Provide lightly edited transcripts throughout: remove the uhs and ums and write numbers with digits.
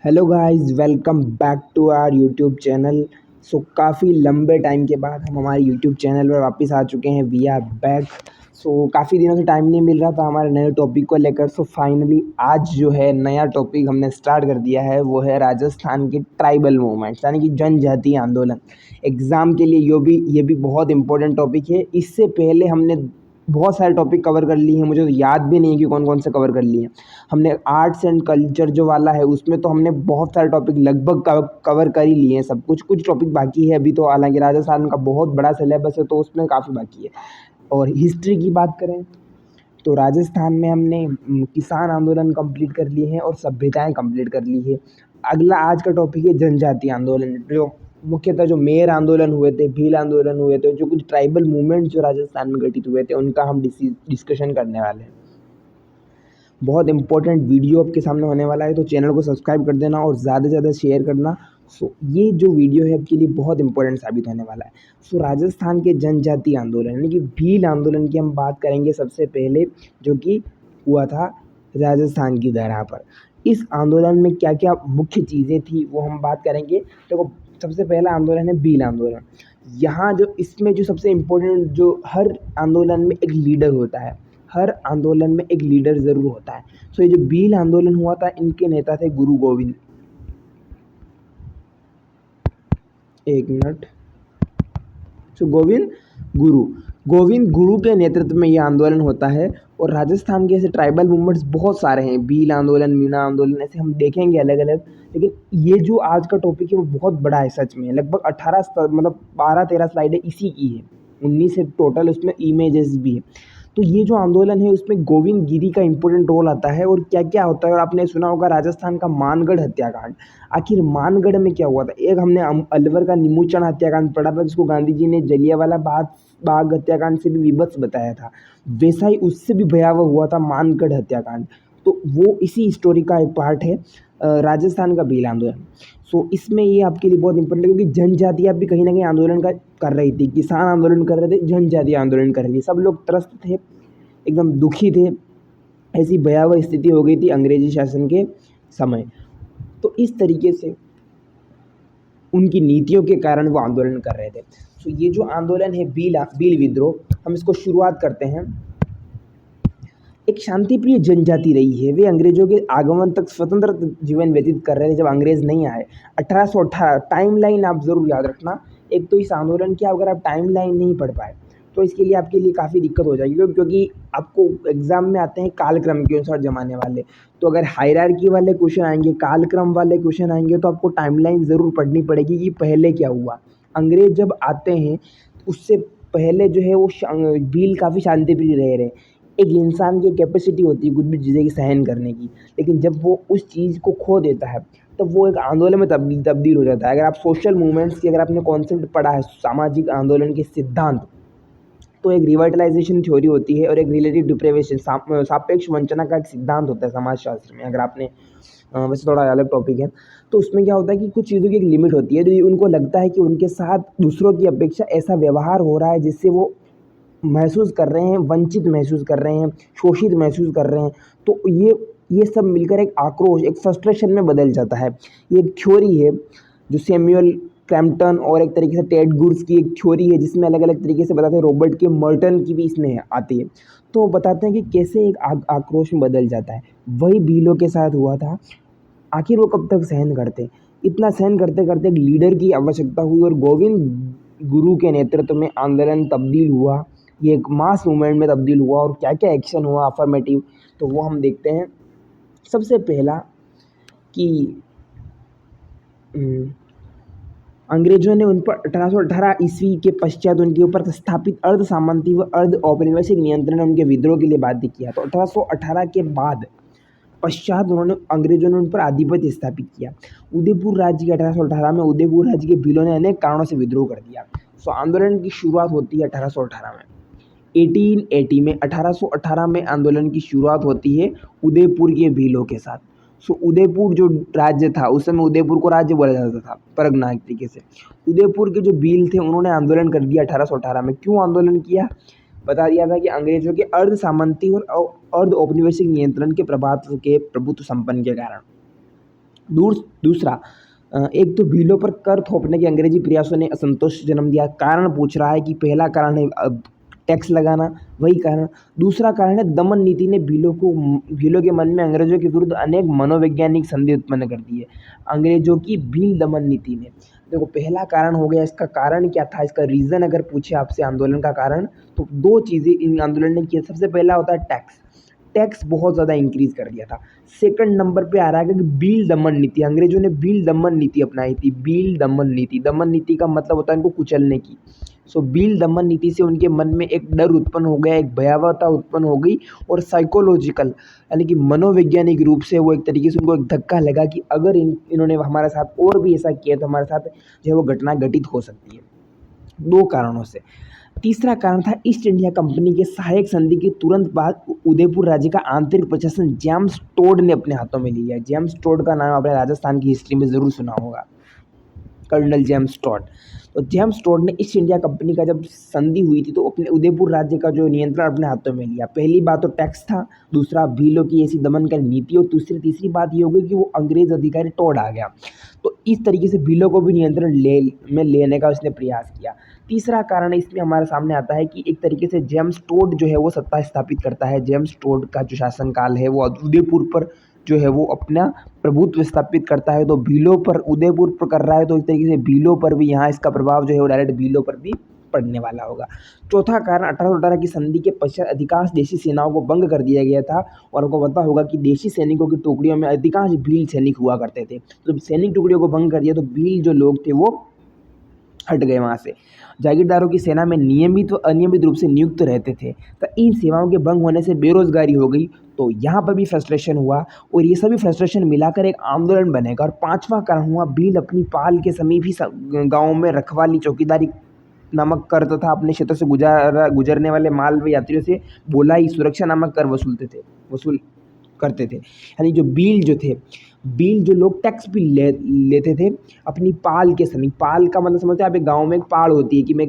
Hello guys, welcome back to our YouTube channel. काफ़ी लंबे time के बाद हम हमारे यूट्यूब चैनल पर वापस आ चुके हैं। We are back. काफ़ी दिनों से टाइम नहीं मिल रहा था हमारे नए टॉपिक को लेकर। फाइनली आज जो है नया टॉपिक हमने स्टार्ट कर दिया है, वो है राजस्थान के ट्राइबल मूवमेंट्स यानी कि जनजातीय आंदोलन। एग्ज़ाम के लिए ये भी बहुत इंपॉर्टेंट टॉपिक है। इससे पहले हमने बहुत सारे टॉपिक कवर कर लिए हैं, मुझे तो याद भी नहीं है कि कौन कौन से कवर कर लिए हैं। हमने आर्ट्स एंड कल्चर जो वाला है उसमें तो हमने बहुत सारे टॉपिक लगभग कवर कर ही लिए हैं। सब कुछ टॉपिक बाकी है अभी तो, हालांकि राजस्थान का बहुत बड़ा सिलेबस है तो उसमें काफ़ी बाकी है। और हिस्ट्री की बात करें तो राजस्थान में हमने किसान आंदोलन कंप्लीट कर लिए हैं और सभ्यताएं कंप्लीट कर ली है। अगला आज का टॉपिक है जनजातीय आंदोलन, जो मुख्यतः जो मेर आंदोलन हुए थे, भील आंदोलन हुए थे, जो कुछ ट्राइबल मूवमेंट जो राजस्थान में घटित हुए थे उनका हम डिस्कशन करने वाले हैं। बहुत इंपॉर्टेंट वीडियो आपके सामने होने वाला है, तो चैनल को सब्सक्राइब कर देना और ज़्यादा से ज़्यादा शेयर करना। ये जो वीडियो है आपके लिए बहुत इंपॉर्टेंट साबित होने वाला है। राजस्थान के जनजातीय आंदोलन यानी कि भील आंदोलन की हम बात करेंगे सबसे पहले, जो कि हुआ था राजस्थान की धरा पर। इस आंदोलन में क्या क्या मुख्य चीज़ें थी वो हम बात करेंगे। तो सबसे पहला आंदोलन है भील आंदोलन। यहाँ जो इसमें जो सबसे इम्पोर्टेंट, जो हर आंदोलन में एक लीडर होता है, हर आंदोलन में एक लीडर ज़रूर होता है। ये जो भील आंदोलन हुआ था, इनके नेता थे गुरु गोविंद। एक मिनट। गोविंद गुरु के नेतृत्व में ये आंदोलन होता है। और राजस्थान के ऐसे ट्राइबल मूवमेंट्स बहुत सारे हैं, भील आंदोलन, मीणा आंदोलन, ऐसे हम देखेंगे अलग अलग। लेकिन ये जो आज का टॉपिक है वो बहुत बड़ा है सच में। लगभग 18 मतलब 12-13 स्लाइडें इसी की है, 19 है टोटल, उसमें इमेजेस भी है। तो ये जो आंदोलन है उसमें गोविंद गिरी का इंपॉर्टेंट रोल आता है। और क्या क्या होता है, और आपने सुना होगा राजस्थान का मानगढ़ हत्याकांड। आखिर मानगढ़ में क्या हुआ था? एक हमने अलवर का निमुचन हत्याकांड पढ़ा था, जिसको गांधी जी ने जलियांवाला बाग हत्याकांड से भी विभत्स बताया था। वैसा ही उससे भी भयावह हुआ था मानगढ़ हत्याकांड। तो वो इसी स्टोरी का एक पार्ट है, राजस्थान का भील आंदोलन। इसमें ये आपके लिए बहुत इंपॉर्टेंट है, क्योंकि जनजातियाँ भी कहीं ना कहीं आंदोलन का कर रही थी। किसान आंदोलन कर रहे थे, जनजातीय आंदोलन कर रही थी, सब लोग त्रस्त थे, एकदम दुखी थे। ऐसी भयावह स्थिति हो गई थी अंग्रेजी शासन के समय। तो इस तरीके से उनकी नीतियों के कारण वो आंदोलन कर रहे थे। ये जो आंदोलन है भील विद्रोह, हम इसको शुरुआत करते हैं। एक शांतिप्रिय जनजाति रही है, वे अंग्रेजों के आगमन तक स्वतंत्र जीवन व्यतीत कर रहे थे जब अंग्रेज नहीं आए। 1818 टाइमलाइन आप ज़रूर याद रखना। एक तो इस आंदोलन की अगर आप टाइमलाइन नहीं पढ़ पाए तो इसके लिए आपके लिए काफ़ी दिक्कत हो जाएगी, क्योंकि आपको एग्जाम में आते हैं कालक्रम के अनुसार जमाने वाले। तो अगर हायरार्की वाले क्वेश्चन आएंगे, कालक्रम वाले क्वेश्चन आएंगे, तो आपको टाइमलाइन ज़रूर पढ़नी पड़ेगी कि पहले क्या हुआ। अंग्रेज जब आते हैं उससे पहले जो है वो भील काफ़ी शांतिप्रिय रह रहे। एक इंसान की कैपेसिटी होती है कुछ भी चीज़ें की सहन करने की, लेकिन जब वो उस चीज़ को खो देता है तब वो एक आंदोलन में तब्दील हो जाता है। अगर आप सोशल मूवमेंट्स की, अगर आपने कॉन्सेप्ट पढ़ा है, सामाजिक आंदोलन के सिद्धांत, तो एक रिवर्टलाइजेशन थ्योरी होती है और एक रिलेटिव डिप्रेवेशन, सापेक्ष वंचना का एक सिद्धांत होता है समाजशास्त्र में। अगर आपने वैसे थोड़ा अलग टॉपिक है, तो उसमें क्या होता है कि कुछ चीज़ों की एक लिमिट होती है। तो उनको लगता है कि उनके साथ दूसरों की अपेक्षा ऐसा व्यवहार हो रहा है जिससे वो महसूस कर रहे हैं, वंचित महसूस कर रहे हैं, शोषित महसूस कर रहे हैं। तो ये सब मिलकर एक आक्रोश, एक फ्रस्ट्रेशन में बदल जाता है। ये एक थ्योरी है जो सैमुअल क्रैम्पटन और एक तरीके से टेड गुर्स की एक थ्योरी है, जिसमें अलग अलग तरीके से बताते हैं। रॉबर्ट के मर्टन की भी इसमें आती है। तो बताते हैं कि कैसे एक आक्रोश में बदल जाता है। वही भीलों के साथ हुआ था। आखिर वो कब तक सहन करते? इतना सहन करते करते एक लीडर की आवश्यकता हुई और गोविंद गुरु के नेतृत्व में आंदोलन तब्दील हुआ। ये एक मास मूवमेंट में तब्दील हुआ। और क्या क्या एक्शन हुआ अफर्मेटिव, तो वो हम देखते हैं। सबसे पहला कि अंग्रेजों ने उन पर 1818 ईस्वी के पश्चात उनके ऊपर स्थापित अर्ध सामंती व अर्ध औपनिवेशिक नियंत्रण उनके विद्रोह के लिए बाध्य किया। तो 1818 के बाद पश्चात अंग्रेजों ने उन पर आधिपत्य स्थापित किया। उदयपुर राज्य के 1818 में उदयपुर राज्य के भीलों ने अनेक कारणों से विद्रोह कर दिया। आंदोलन की शुरुआत होती है 1818 में। 1880 में 1818 में आंदोलन की शुरुआत होती है उदयपुर के भीलों के साथ। उदयपुर जो राज्य था उस समय, उदयपुर को राज्य बोला जाता था परगना एक तरीके से। उदयपुर के जो भील थे उन्होंने आंदोलन कर दिया 1818 में। क्यों आंदोलन किया? बता दिया था कि अंग्रेजों के अर्ध सामंती और अर्ध औपनिवेशिक नियंत्रण के प्रभुत्व संपन्न के कारण। दूसरा, एक तो भीलों पर कर थोपने के अंग्रेजी प्रयासों ने असंतोष जन्म दिया। कारण पूछ रहा है कि पहला कारण है टैक्स लगाना, वही कारण। दूसरा कारण है दमन नीति ने भीलों के मन में अंग्रेजों के विरुद्ध अनेक मनोवैज्ञानिक संदेह उत्पन्न कर दिए। अंग्रेजों की भील दमन नीति ने, देखो पहला कारण हो गया, इसका कारण क्या था, इसका रीज़न अगर पूछे आपसे आंदोलन का कारण, तो दो चीज़ें इन आंदोलन ने की। सबसे पहला होता है टैक्स। टैक्स बहुत ज़्यादा इंक्रीज कर दिया था। सेकंड नंबर पे आ रहा है कि बील दमन नीति, अंग्रेजों ने बील दमन नीति अपनाई थी। बील दमन नीति, दमन नीति का मतलब होता है इनको कुचलने की। सो बील दमन नीति से उनके मन में एक डर उत्पन्न हो गया, एक भयावहता उत्पन्न हो गई, और साइकोलॉजिकल यानी कि मनोवैज्ञानिक रूप से वो एक तरीके से उनको एक धक्का लगा कि अगर इन्होंने हमारे साथ और भी ऐसा किया तो हमारे साथ जो है वो घटना घटित हो सकती है। दो कारणों से। तीसरा कारण था ईस्ट इंडिया कंपनी के सहायक संधि के तुरंत बाद उदयपुर राज्य का आंतरिक प्रशासन जेम्स टोड ने अपने हाथों में लिया। जेम्स टोड का नाम आपने राजस्थान की हिस्ट्री में ज़रूर सुना होगा, कर्नल जेम्स टोड। तो जेम्स टोड ने ईस्ट इंडिया कंपनी का जब संधि हुई थी तो अपने उदयपुर राज्य का जो नियंत्रण अपने हाथों में लिया। पहली बात तो टैक्स था, दूसरा भीलों की ऐसी दमनकारी नीति, और तीसरी बात ये हो गई कि वो अंग्रेज अधिकारी टोड आ गया। तो इस तरीके से भीलों को भी नियंत्रण लेने का उसने प्रयास किया। तीसरा कारण इसमें हमारे सामने आता है कि एक तरीके से जेम्स टोड जो है वो सत्ता स्थापित करता है। जेम्स टोड का जो शासनकाल है वो उदयपुर पर जो है वो अपना प्रभुत्व स्थापित करता है। तो भीलों पर उदयपुर पर कर रहा है, तो इस तरीके से भीलों पर भी यहाँ इसका प्रभाव जो है वो डायरेक्ट भीलों पर भी पड़ने वाला होगा। चौथा कारण, 1818 की संधि के पश्चात अधिकांश देशी सेनाओं को भंग कर दिया गया था। और आपको पता होगा कि देशी सैनिकों की टुकड़ियों में अधिकांश भील सैनिक हुआ करते थे। तो जब सैनिक टुकड़ियों को भंग कर दिया तो भील जो लोग थे वो हट गए वहाँ से। जागीरदारों की सेना में नियमित व अनियमित रूप से नियुक्त रहते थे। तो इन सेवाओं के भंग होने से बेरोजगारी हो गई, तो यहाँ पर भी फ्रस्ट्रेशन हुआ, और ये सभी फ्रस्ट्रेशन मिलाकर एक आंदोलन बनेगा। और पांचवा कारण हुआ, भील अपनी पाल के समीप ही गाँव में रखवाली चौकीदारी नामक कर तथा अपने क्षेत्र से गुजरने वाले माल व यात्रियों से बोलाई सुरक्षा नामक कर वसूल करते थे। यानी जो बील जो लोग टैक्स भी लेते थे अपनी पाल के समीप। पाल का मतलब समझते हैं आप, एक गाँव में एक पाल होती है कि मैं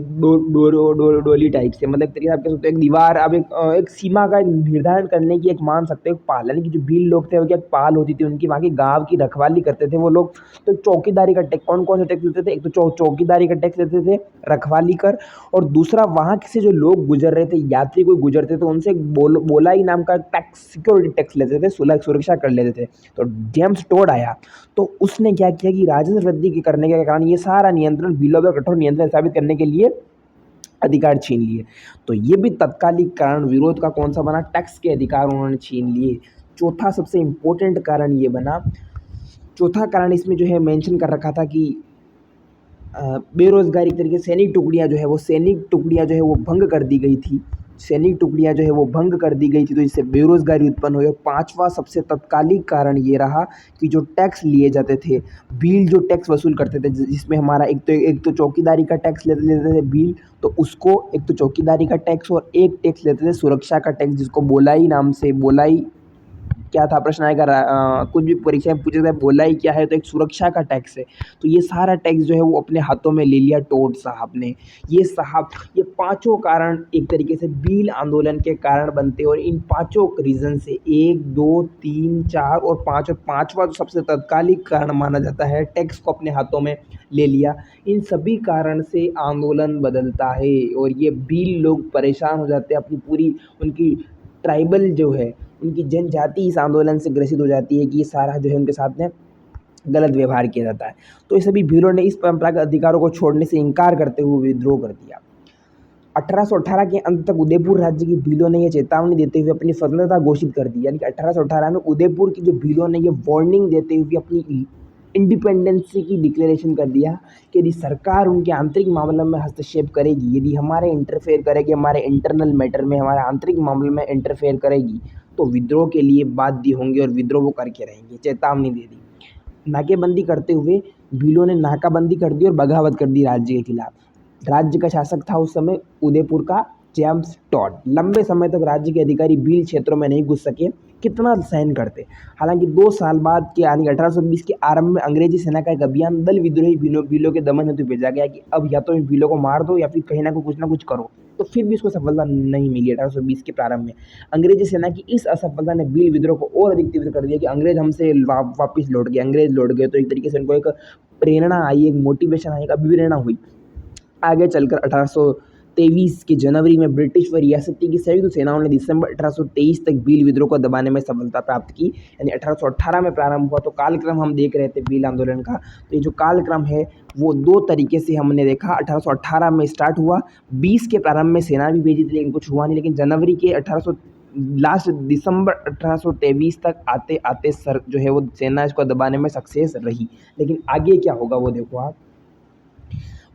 डोली टाइप से, मतलब एक तरीके से आप कह सकते हो एक दीवार, आप एक सीमा का निर्धारण करने की एक मान सकते हो पाल। यानी कि जो भील लोग थे वो क्या पाल होती थी उनकी, वहाँ की गाँव की रखवाली करते थे वो लोग। तो चौकीदारी का टैक्स, कौन कौन से टैक्स लेते थे, एक तो चौकीदारी का टैक्स लेते थे, रखवाली कर, और दूसरा वहाँ से जो लोग गुजर रहे थे, यात्री कोई गुजरते थे उनसे बोलाई नाम का टैक्स, सिक्योरिटी टैक्स लेते थे, सुरक्षा कर लेते थे। तो जेम्स टोड आया तो उसने क्या किया कि राजस्व वृद्धि के करने के कारण ये सारा नियंत्रण भीलों पर कठोर नियंत्रण स्थापित करने के लिए अधिकार छीन लिए। तो ये भी तत्कालिक कारण विरोध का कौन सा बना, टैक्स के अधिकार उन्होंने छीन लिए। चौथा सबसे इम्पोर्टेंट कारण ये बना, चौथा कारण इसमें जो है मेंशन कर रखा था कि बेरोजगारी के तरीके सैनिक टुकड़ियाँ जो है वो भंग कर दी गई थी। सैनिक टुकड़ियाँ जो है वो भंग कर दी गई थी, तो इससे बेरोजगारी उत्पन्न हुई। और पांचवा सबसे तत्कालिक कारण ये रहा कि जो टैक्स लिए जाते थे, भील जो टैक्स वसूल करते थे, जिसमें हमारा एक तो चौकीदारी का टैक्स लेते थे भील, तो उसको एक तो चौकीदारी का टैक्स और एक टैक्स लेते थे सुरक्षा का टैक्स, जिसको बोलाई नाम से, बोलाई क्या था, प्रश्न आएगा कुछ भी परीक्षा में पूछा जाए बोलाई क्या है, तो एक सुरक्षा का टैक्स है। तो ये सारा टैक्स जो है वो अपने हाथों में ले लिया टोड साहब ने। ये पांचों कारण एक तरीके से भील आंदोलन के कारण बनते हैं। और इन पांचों रीजन से 1 2 3 4 और 5, और पांचवा जो सबसे तत्कालिक कारण माना जाता है, टैक्स को अपने हाथों में ले लिया। इन सभी कारण से आंदोलन बदलता है और ये भील लोग परेशान हो जाते हैं। अपनी पूरी उनकी ट्राइबल जो है, उनकी जनजाति इस आंदोलन से ग्रसित हो जाती है कि ये सारा जो है उनके साथ में गलत व्यवहार किया जाता है। तो ये सभी भीलों ने इस परंपरागत अधिकारों को छोड़ने से इनकार करते हुए विद्रोह कर दिया। 1818 के अंत तक उदयपुर राज्य की भीलों ने यह चेतावनी देते हुए अपनी स्वतंत्रता घोषित कर दी। यानी कि 1818 में उदयपुर की जो भीलों ने ये वार्निंग देते हुए अपनी इंडिपेंडेंसी की डिक्लेरेशन कर दिया कि यदि सरकार उनके आंतरिक मामलों में हस्तक्षेप करेगी, यदि हमारे इंटरफेयर करेगी, हमारे इंटरनल मैटर में, हमारे आंतरिक मामलों में इंटरफेयर करेगी, तो विद्रोह के लिए बाध्य होंगे और विद्रोह वो करके रहेंगे। चेतावनी दे दी। नाकेबंदी करते हुए भीलों ने नाकाबंदी कर दी और बगावत कर दी राज्य के खिलाफ। राज्य का शासक था उस समय उदयपुर का जेम्स टोड। लंबे समय तक राज्य के अधिकारी भील क्षेत्रों में नहीं घुस सके। कितना सहन करते। हालांकि 2 साल बाद के यानी 1820 के आरंभ में अंग्रेजी सेना का एक अभियान दल विद्रोही भीलों के दमन हेतु भेजा गया कि अब या तो इन भीलों को मार दो या फिर कहीं ना कुछ करो। तो फिर भी उसको सफलता नहीं मिली। 1820 के प्रारंभ में अंग्रेजी सेना की इस असफलता ने भील विद्रोह को और अधिक तीव्र कर दिया कि अंग्रेज हमसे वापिस लौट गए, अंग्रेज लौट गए। तो एक तरीके से उनको एक प्रेरणा आई, एक मोटिवेशन आई, एक अभिप्रेरणा हुई। आगे चलकर 1823 के जनवरी में ब्रिटिश व रियासती की संयुक्त सेनाओं ने दिसंबर 1823 तक भील विद्रोह को दबाने में सफलता प्राप्त की। यानी 1818 में प्रारंभ हुआ। तो कालक्रम हम देख रहे थे भील आंदोलन का। तो ये जो कालक्रम है वो 2 तरीके से हमने देखा। 1818 में स्टार्ट हुआ, 20 के प्रारंभ में सेना भी भेजी थी लेकिन कुछ हुआ नहीं। लेकिन जनवरी के 1800 लास्ट दिसंबर 1823 तक आते आते सर जो है वो सेना इसको दबाने में सक्सेस रही। लेकिन आगे क्या होगा वो देखो आप।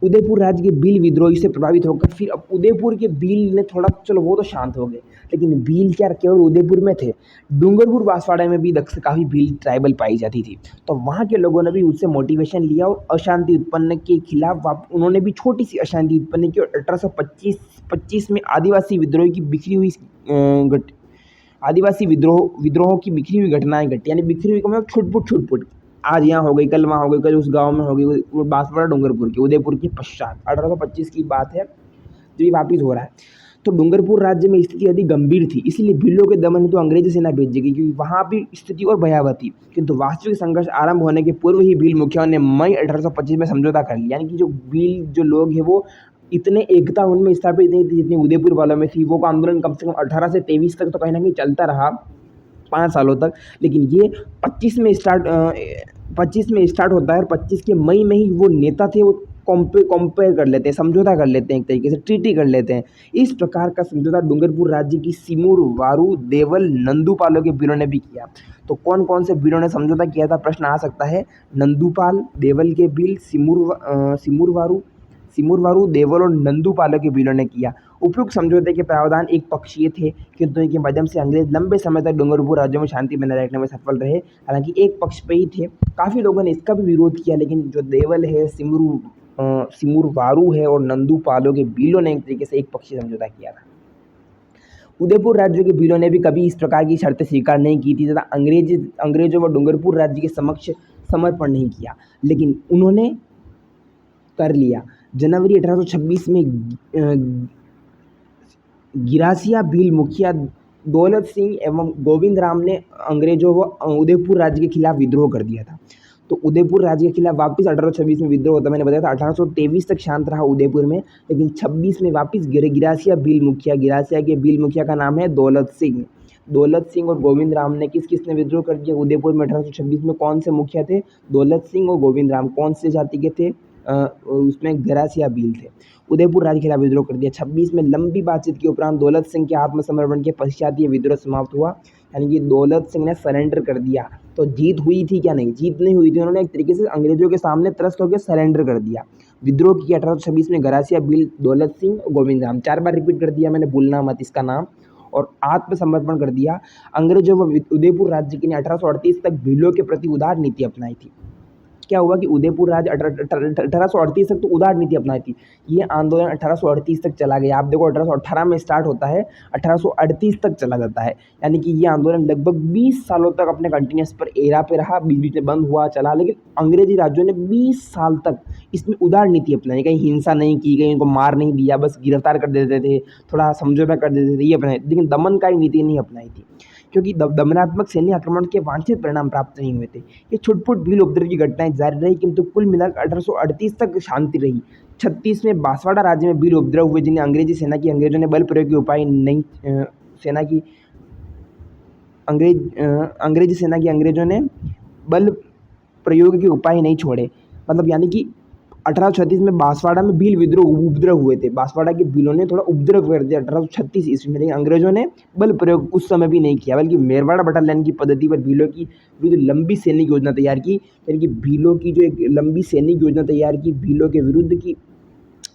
उदयपुर राज्य के भील विद्रोही से प्रभावित होकर फिर अब उदयपुर के भील ने थोड़ा, चलो वो तो शांत हो गए, लेकिन भील क्या केवल उदयपुर में थे, डूंगरपुर बांसवाड़ा में भी काफ़ी भील ट्राइबल पाई जाती थी। तो वहाँ के लोगों ने भी उससे मोटिवेशन लिया और अशांति उत्पन्न के खिलाफ उन्होंने भी छोटी सी अशांति उत्पन्न की। और 1825 में आदिवासी विद्रोह की बिखरी हुई आदिवासी विद्रोहों की बिखरी हुई घटनाएं घटी। यानी बिखरी हुई मतलब छुटपुट, आज यहाँ हो गई, कल वहाँ हो गई, कल उस गांव में हो गई। वो बांसवाड़ा डूंगरपुर की, उदयपुर के पश्चात 1825 की बात है जो ये वापिस हो रहा है। तो डूंगरपुर राज्य में स्थिति अधिक गंभीर थी, इसलिए भीलों के दमन हेतु अंग्रेजी सेना भेजी गई क्योंकि वहाँ भी स्थिति और भयावह थी। किंतु वास्तविक संघर्ष आरंभ होने के पूर्व ही भील मुखियाओं ने मई 1825 में समझौता कर लिया। यानी कि जो भील जो लोग हैं वो इतने एकता उनमें स्थापित नहीं थी जितनी उदयपुर वालों में थी। वो आंदोलन कम से कम 18 से 23 तक तो कहीं ना कहीं चलता रहा, 5 सालों तक। लेकिन ये 25 में स्टार्ट होता है और 25 के मई में ही वो नेता थे वो कंपेयर कर लेते हैं, समझौता कर लेते हैं, एक तरीके से ट्रीटी कर लेते हैं। इस प्रकार का समझौता डूंगरपुर राज्य की सिमुर, वारू, देवल, नंदूपालों के भीलों ने भी किया। तो कौन कौन से भीलों ने समझौता किया था, प्रश्न आ सकता है। नंदूपाल, देवल के भील, सिमुर वारू, देवल और नंदूपालों के भीलों ने किया। उपयुक्त समझौते के प्रावधान एक पक्षीय थे, किंतु इनके माध्यम से अंग्रेज लंबे समय तक डूंगरपुर राज्यों में शांति बनाए रखने में सफल रहे। हालांकि एक पक्ष पे ही थे, काफ़ी लोगों ने इसका भी विरोध किया, लेकिन जो देवल है, सिमुर वारू है और नंदूपालों के भीलों ने एक तरीके से एक पक्षीय समझौता किया था। उदयपुर राज्य के भीलों ने भी कभी इस प्रकार की शर्तें स्वीकार नहीं की थी तथा अंग्रेजों व डूंगरपुर राज्य के समक्ष समर्पण नहीं किया, लेकिन उन्होंने कर लिया। जनवरी 1826 में गिरासिया भील मुखिया दौलत सिंह एवं गोविंद राम ने अंग्रेजों व उदयपुर राज्य के खिलाफ विद्रोह कर दिया था। तो उदयपुर राज्य के खिलाफ वापस 1826 में विद्रोह होता, मैंने बताया था। 1823 तक शांत रहा उदयपुर में, लेकिन 26 में वापस गिरासिया के भील मुखिया का नाम है दौलत सिंह और गोविंद राम ने किसने विद्रोह कर दिया उदयपुर में 1826 में। कौन से मुखिया थे, दौलत सिंह और गोविंद राम। कौन से जाति के थे, उसमें गिरासिया भील थे। उदयपुर राज्य के खिलाफ विद्रोह कर दिया। 26 में लंबी बातचीत के उपरांत दौलत सिंह के आत्मसमर्पण के पश्चात ये विद्रोह समाप्त हुआ। यानी कि दौलत सिंह ने सरेंडर कर दिया। तो जीत हुई थी क्या, नहीं, जीत नहीं हुई थी। उन्होंने एक तरीके से अंग्रेजों के सामने त्रस्त होकर सरेंडर कर दिया, विद्रोह किया 1826 में। गिरासिया भील, दौलत सिंह, गोविंद राम, 4 बार रिपीट कर दिया मैंने, भूलना मत इसका नाम। और आत्मसमर्पण कर दिया। अंग्रेजों व उदयपुर राज्य के ने 1838 तक भीलों के प्रति उदार नीति अपनाई थी। क्या हुआ कि उदयपुर राज्य 1838 तक तो उदार नीति अपनाई थी। ये आंदोलन 1838 तक चला गया। आप देखो 1818 में स्टार्ट होता है, 1838 तक चला जाता है। यानी कि ये आंदोलन लगभग 20 सालों तक अपने कंटिन्यूस पर एरा पे रहा, बीच बीच में बंद हुआ, चला। लेकिन अंग्रेजी राज्यों ने 20 साल तक इसमें उदार नीति अपनाई। कहीं हिंसा नहीं की गई, इनको मार नहीं दिया, बस गिरफ्तार कर देते थे, थोड़ा समझौता कर देते थे, ये अपनाई। लेकिन दमनकारी नीति नहीं अपनाई थी, क्योंकि दमनात्मक सैन्य आक्रमण के वांछित परिणाम प्राप्त नहीं हुए थे। ये छुटपुट भील उपद्रव की घटनाएं जारी रही, किंतु कुल मिलाकर 1838 तक शांति रही। 36 में बांसवाड़ा राज्य में भील उपद्रव हुए, जिन्हें अंग्रेजों ने बल प्रयोग के उपाय नहीं अंग्रेजों ने बल प्रयोग के उपाय नहीं छोड़े। मतलब यानी कि 1836 में बांसवाड़ा में भील उपद्रव हुए थे। बांसवाड़ा के भीलों ने थोड़ा उपद्रव कर दिया 1836 ईस्वी में, लेकिन अंग्रेजों ने बल प्रयोग उस समय भी नहीं किया, बल्कि मेरवाड़ा बटालियन की पद्धति पर भीलों की विरुद्ध लंबी सैनिक योजना तैयार की। यानी कि भीलों की जो एक लंबी सैनिक योजना तैयार की, भीलों के विरुद्ध की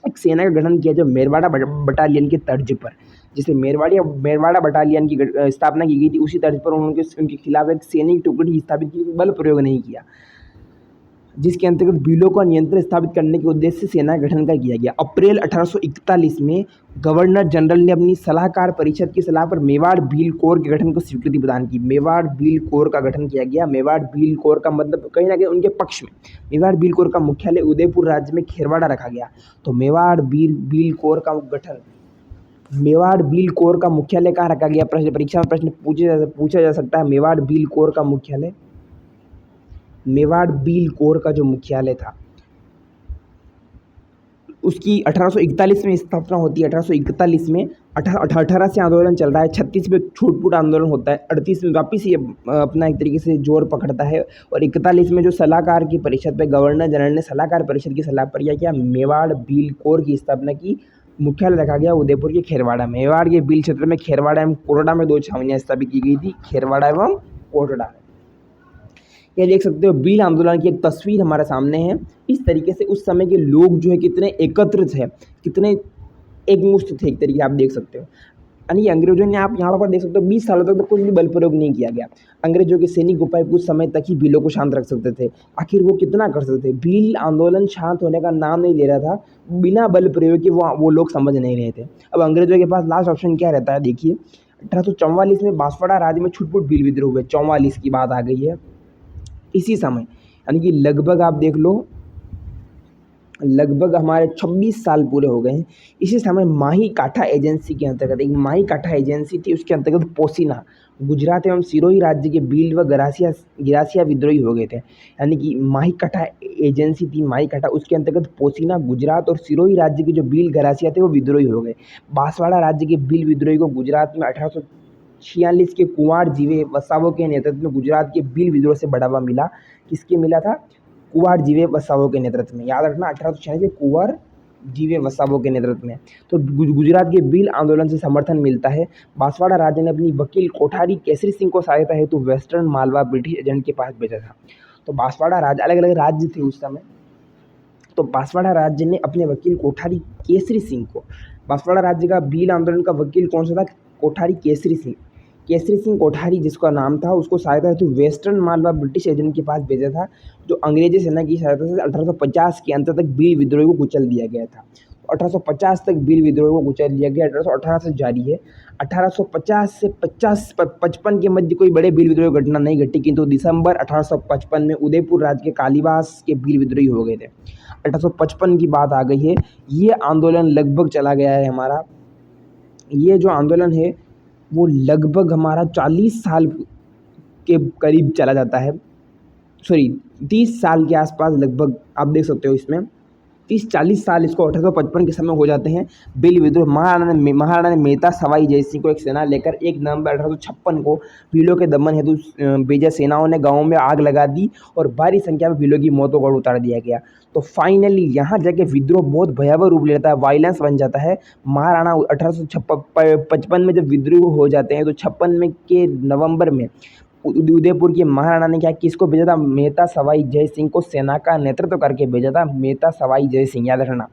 एक सेना का गठन किया, जो मेरवाड़ा बटालियन के तर्ज पर, जिसे मेरवाड़ा बटालियन की स्थापना की गई थी, उसी तर्ज पर उनके खिलाफ एक सैनिक टुकड़ी स्थापित की, बल प्रयोग नहीं किया। जिसके अंतर्गत बिलों का नियंत्रण स्थापित करने के उद्देश्य से सेना का गठन किया गया। अप्रैल 1841 में गवर्नर जनरल ने अपनी सलाहकार परिषद की सलाह पर मेवाड़ भील कोर के गठन को स्वीकृति प्रदान की। मेवाड़ भील कोर का गठन किया गया। मेवाड़ भील कोर का मतलब कहीं ना कहीं उनके पक्ष में। मेवाड़ भील कोर का मुख्यालय उदयपुर राज्य में खेरवाड़ा रखा गया। तो मेवाड़ भील कोर का गठन, मेवाड़ भील कोर का मुख्यालय कहाँ रखा गया? प्रश्न परीक्षा में प्रश्न पूछा जा सकता है। मेवाड़ भील कोर का मुख्यालय, मेवाड़ भील कोर का जो मुख्यालय था उसकी 1841 में स्थापना होती है। 1841 में 18 से आंदोलन चल रहा है। 36 में छूट-फूट आंदोलन होता है। 38 में वापस ये अपना एक तरीके से जोर पकड़ता है और 41 में जो सलाहकार की परिषद पे गवर्नर जनरल ने सलाहकार परिषद की सलाह पर किया मेवाड़ भील कोर की स्थापना की। मुख्यालय रखा गया उदयपुर के खेरवाड़ा में। मेवाड़ के भील क्षेत्र में खेरवाड़ा एवं कोटड़ा में 2 छावनियाँ स्थापित की गई थी, खेरवाड़ा एवं कोटड़ा। ये देख सकते हो भील आंदोलन की एक तस्वीर हमारे सामने है। इस तरीके से उस समय के लोग जो है कितने एकत्रित थे, कितने एकमुश्त थे, एक तरीके आप देख सकते हो। यानी अंग्रेजों ने, आप यहाँ पर देख सकते हो 20 सालों तक तो कुछ भी बल प्रयोग नहीं किया गया। अंग्रेजों के सैनिक उपाय कुछ समय तक ही भीलों को शांत रख सकते थे। आखिर वो कितना कर सकते थे? भील आंदोलन शांत होने का नाम नहीं ले रहा था। बिना बल प्रयोग के वो लोग समझ नहीं रहे थे। अब अंग्रेजों के पास लास्ट ऑप्शन क्या रहता है? देखिए 1844 में बांसवाड़ा राज्य में छुटपुट भील विद्रोह हुए। 44 की बात आ गई है। इसी समय यानी कि लगभग आप देख लो, लगभग हमारे 26 साल पूरे हो गए हैं। इसी समय माही काठा एजेंसी के अंतर्गत, एक माही काठा एजेंसी थी, उसके अंतर्गत पोसीना, गुजरात एवं सिरोही राज्य के भील व गिरासिया विद्रोही हो गए थे। यानी कि माही काठा एजेंसी थी, माही काठा, उसके अंतर्गत पोसीना, गुजरात और सिरोही राज्य के जो भील गरासिया थे वो विद्रोही हो गए। बांसवाड़ा राज्य के भील विद्रोही को गुजरात में 1846 के कुंवर जीवे वसावों के नेतृत्व में गुजरात के भील विद्रोह से बढ़ावा मिला। किसके मिला था? कुंवर जीवे वसावों के नेतृत्व में। याद रखना 1846 के कुंवर जीवे वसावों के नेतृत्व में। तो गुजरात के भील आंदोलन से समर्थन मिलता है। बांसवाड़ा राज्य ने अपनी वकील कोठारी केसरी सिंह को सहायता हेतु वेस्टर्न मालवा ब्रिटिश एजेंट के पास भेजा था। तो बांसवाड़ा राज्य, अलग अलग राज्य थे उस समय, तो बांसवाड़ा राज्य ने अपने वकील कोठारी केसरी सिंह को, बांसवाड़ा राज्य का भील आंदोलन का वकील कौन सा था? कोठारी केसरी सिंह। केसरी सिंह कोठारी जिसका नाम था, उसको सहायता हेतु वेस्टर्न मालवा ब्रिटिश एजेंट के पास भेजा था। जो अंग्रेजी सेना की सहायता से 1850 के अंत तक भील विद्रोह को कुचल दिया गया था। 1850 तक भील विद्रोह को कुचल दिया गया। 1818 से जारी है। 1850 से 55 के मध्य कोई बड़े भील विद्रोह घटना नहीं घटी, किंतु दिसंबर 1855 में उदयपुर राज्य के कालीबास के भील विद्रोही हो गए थे। 1855 की बात आ गई है। ये आंदोलन लगभग चला गया है हमारा, ये जो आंदोलन है वो लगभग हमारा 40 साल के करीब चला जाता है। सॉरी 30 साल के आसपास लगभग आप देख सकते हो। इसमें 30-40 साल इसको 1855 के समय हो जाते हैं। भील विद्रोह, महाराणा ने मेहता सवाई जयसिंह को एक सेना लेकर 1 नवंबर 1856 को भीलों के दमन हेतु भेजा। सेनाओं ने गाँव में आग लगा दी और भारी संख्या में भीलों की मौतों को उतार दिया गया। तो फाइनली यहाँ जाके विद्रोह बहुत भयावह रूप लेता है, वायलेंस बन जाता है। महाराणा 1855 में जब विद्रोह हो जाते हैं तो 56 में के नवंबर में उदयपुर के महाराणा ने क्या किसको भेजा था? मेहता सवाई जय सिंह को सेना का नेतृत्व करके भेजा था। मेहता सवाई जय सिंह, याद रखना।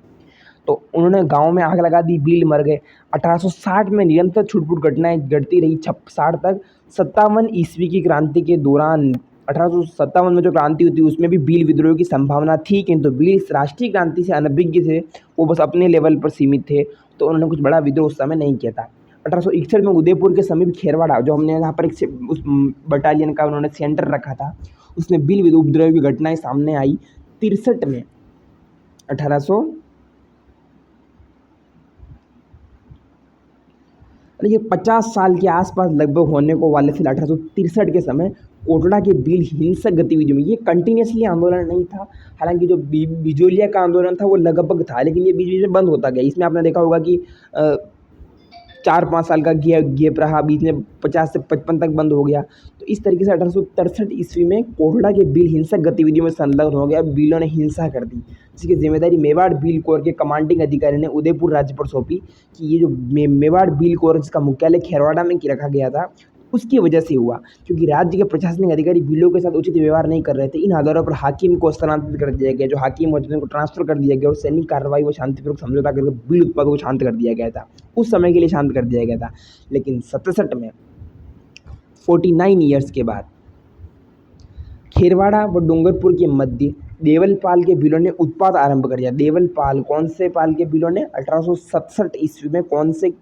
तो उन्होंने गांव में आग लगा दी, भील मर गए। 1860 में निरंतर छुटपुट घटनाएं घटती रही 60 तक। 57 ईस्वी की क्रांति के दौरान, 1857 में जो क्रांति हुई थी उसमें भी भील विद्रोह की संभावना थी, किंतु भील इस राष्ट्रीय क्रांति से अनभिज्ञ थे। वो बस अपने लेवल पर सीमित थे, तो उन्होंने कुछ बड़ा विद्रोह उस समय नहीं किया था। 1861 में उदयपुर के समीप खेरवाड़ा, जो हमने यहाँ पर एक उस बटालियन का उन्होंने सेंटर रखा था, उसमें भील उपद्रव की घटनाएं सामने आई। 63 में 1800 ये 50 साल के आसपास लगभग होने को वाले थे। 1863 के समय कोटड़ा के भील हिंसक गतिविधियों में, ये कंटिन्यूसली आंदोलन नहीं था। हालांकि जो बिजोलिया का आंदोलन था वो लगभग था, लेकिन ये बीच बीच में बंद होता गया। इसमें आपने देखा होगा कि 4-5 साल का गैप रहा, बीच में 50 से 55 तक बंद हो गया। तो इस तरीके से 1863 ईस्वी में कोटड़ा के भील हिंसक गतिविधियों में संलग्न हो गया। भीलों ने हिंसा कर दी, जिसकी जिम्मेदारी मेवाड़ भील कोर के कमांडिंग अधिकारी ने उदयपुर राज्य पर सौंपी कि ये जो मेवाड़ भील कोर जिसका मुख्यालय खेरवाड़ा में रखा गया था, उसकी वजह से हुआ, क्योंकि राज्य के प्रशासनिक अधिकारी भीलों के साथ उचित व्यवहार नहीं कर रहे थे। इन आधारों पर हाकिम को स्थानांतरित कर दिया गया, जो हाकिम होते थे उनको ट्रांसफर कर दिया गया और सैनिक कार्रवाई व शांतिपूर्वक समझौता करके भील उत्पाद को शांत कर दिया गया था। उस समय के लिए शांत कर दिया गया था। लेकिन 67 में 49 ईयर्स के बाद खेरवाड़ा व डूंगरपुर के मध्य देवलपाल के बिलों ने उत्पात आरंभ कर दिया। देवलपाल कौन से पाल के बिलों ने 1867 ईस्वी में कौन से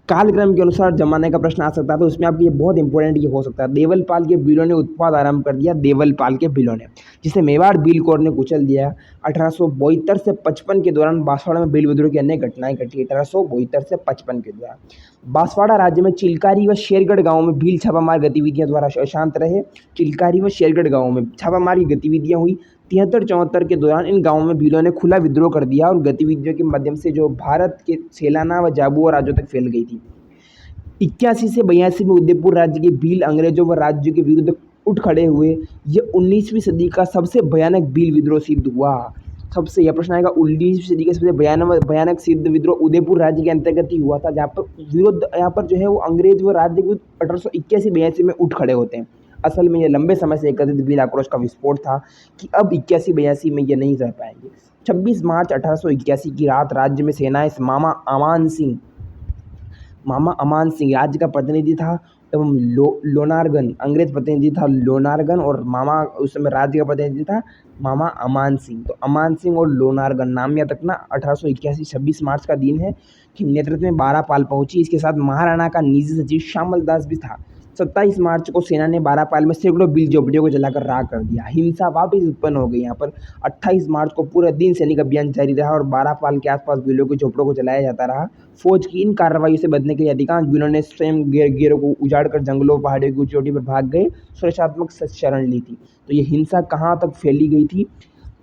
कालक्रम के अनुसार जमाने का प्रश्न आ सकता है, तो उसमें आपको ये बहुत इंपॉर्टेंट ये हो सकता है। देवलपाल के बिलों ने उत्पाद आरंभ कर दिया, देवलपाल के बिलों ने, जिसे मेवाड़ भील कोर ने कुचल दिया। 1872 से 55 के दौरान बांसवाड़ा में भील विद्रोह की अन्य घटनाएं घटी। 1872 से 55 के दौरान बांसवाड़ा राज्य में चिलकारी व शेरगढ़ गांव में भील छापामार गतिविधियां द्वारा अशांत रहे। चिलकारी व शेरगढ़ गांव में छापामार की गतिविधियां हुई। 73-74 के दौरान इन गांवों में भीलों ने खुला विद्रोह कर दिया और गतिविधियों के माध्यम से जो भारत के सेलाना व जाबुआ राज्यों तक फैल गई थी। 81 से 82 में उदयपुर राज्य के भील अंग्रेजों व राज्य के विरुद्ध उठ खड़े हुए। यह 19वीं सदी का सबसे भयानक भील विद्रोह सिद्ध हुआ। सबसे यह प्रश्न आएगा, 19वीं सदी का सबसे भयानक सिद्ध विद्रोह उदयपुर राज्य के अंतर्गत ही हुआ था, जहाँ पर विरुद्ध यहाँ पर जो है वो अंग्रेज व राज्य के 1881-82 में उठ खड़े होते हैं। असल में यह लंबे समय से एकत्रित भील आक्रोश का विस्फोट था कि अब 81-82 में ये नहीं रह पाएंगे। 26 मार्च 1881 की रात राज्य में सेनाएं मामा अमान सिंह राज्य का प्रतिनिधि था एवं लोनारगन अंग्रेज प्रतिनिधि था लोनारगन, और मामा उस समय राज्य का प्रतिनिधि था मामा अमान सिंह। तो अमान सिंह और लोनारगन नाम याद रखना। 1881 26 मार्च का दिन है कि नेतृत्व में 12 पाल पहुंची। इसके साथ महाराणा का निजी सचिव श्यामल दास भी था। 27 मार्च को सेना ने 12 पाल में सैकड़ों भील झोपड़ियों को जलाकर राख कर दिया। हिंसा वापस उत्पन्न हो गई यहाँ पर। 28 मार्च को पूरा दिन सैनिक अभियान जारी रहा और 12 पाल के आसपास भीलों के झोपड़ों को जलाया जाता रहा। फौज की इन कार्रवाइयों से बचने के लिए अधिकांश भीलों ने स्वयं घेरों को उजाड़कर जंगलों पहाड़ियों की चोटी पर भाग गए, सुरक्षात्मक शरण ली थी। तो ये हिंसा कहाँ तक फैली गई थी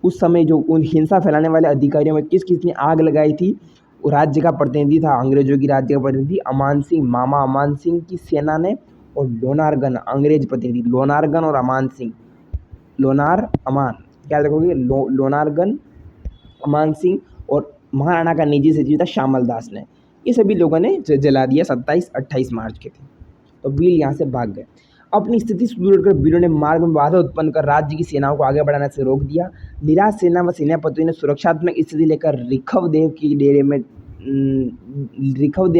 उस समय, जो उन हिंसा फैलाने वाले अधिकारियों में किस किस ने आग लगाई थी? राज्य का प्रतिनिधि था, अंग्रेजों की राज्य का प्रतिनिधि अमान सिंह, मामा अमान सिंह की सेना ने, और लोनारगन अंग्रेज प्रतिनिधि, लोनारगन और अमान सिंह, लोनार अमान क्या रखोगे, लोनारगन अमान सिंह, और महाराणा का निजी सचिव था श्यामल दास ने। ये सभी लोगों ने जला दिया 27-28 मार्च के थे। तो भील यहाँ से भाग गए। अपनी स्थिति सुदृढ़ भीलों ने मार्ग में बाधा उत्पन्न कर राज्य की सेनाओं को आगे बढ़ाने से रोक दिया। निराश सेना व सेनापतियों ने सुरक्षात्मक स्थिति लेकर रिखवदेव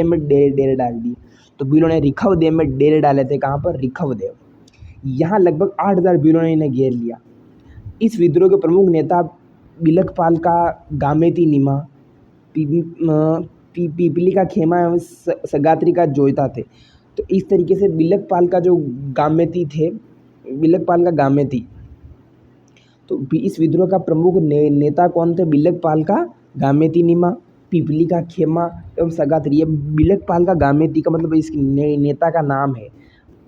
में डेरे डाल दिए। तो भीलों ने रिखवदेव में डेरे डाले थे। कहाँ पर? रिखवदेव। यहाँ लगभग 8000 भीलों ने इन्हें घेर लिया। इस विद्रोह के प्रमुख नेता बिलकपाल का गामेती निमा, पीपली का खेमा एवं सगात्री का जोइता थे। तो इस तरीके से बिलकपाल का जो गामेती थे, बिलकपाल का गामेती, तो इस विद्रोह का प्रमुख नेता कौन थे? बिलकपाल का गामेती निमा, पीपली का खेमा एवं सगात्री। ये बिलकपाल का गामेती का मतलब इस नेता का नाम है।